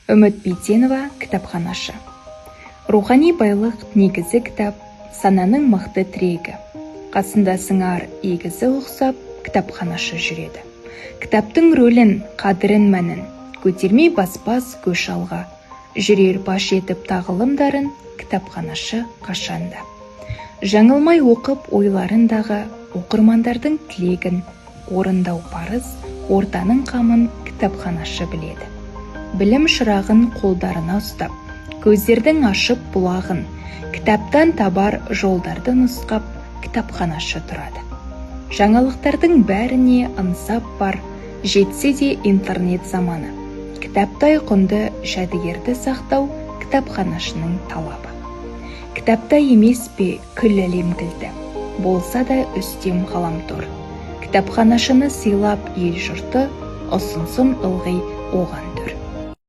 Үміт Бейсенова, кітапханашы. Рухани байлық негізі кітап, сананың мықты тірегі. Қасында сыңар егізі ұқсап, кітапханашы жүреді. Кітаптың рөлін, қадірін мәнін, көтермей баспас көш алға. Жүрер баш етіп тағылымдарын, кітапханашы қашанда. Жаңылмай оқып ойларындағы оқырмандардың тілегін, орындау парыз, ортаның қамын кітапханашы біледі. Білім шырағын қолдарына ұстап, көздердің ашып бұлағын, кітаптан табар жолдарды нұсқап, кітапханашы тұрады. Жаңалықтардың бәріне ынсап бар, жетсе де интернет заманы. Кітаптай құнды жәдігерді сақтау кітапханашының талабы. Кітапта емес пе күл әлем кілті, болса да үстем ғаламтор. Кітапханашыны сыйлап ел жұрты, ұсынсын ылғи оған.